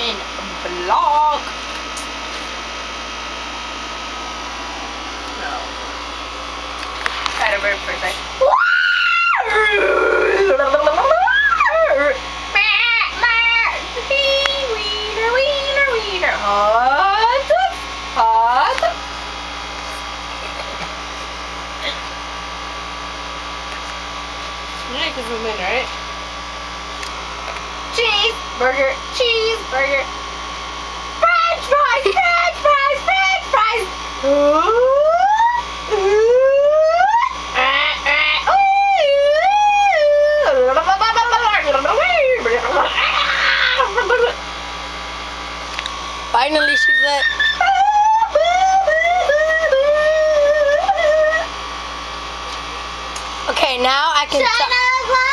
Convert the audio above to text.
fucking vlog. No. Had a bird for a second. Wiener. Hot. Yeah, because we win, right? Cheeseburger. French fries. Finally, she's lit. Okay, now I can.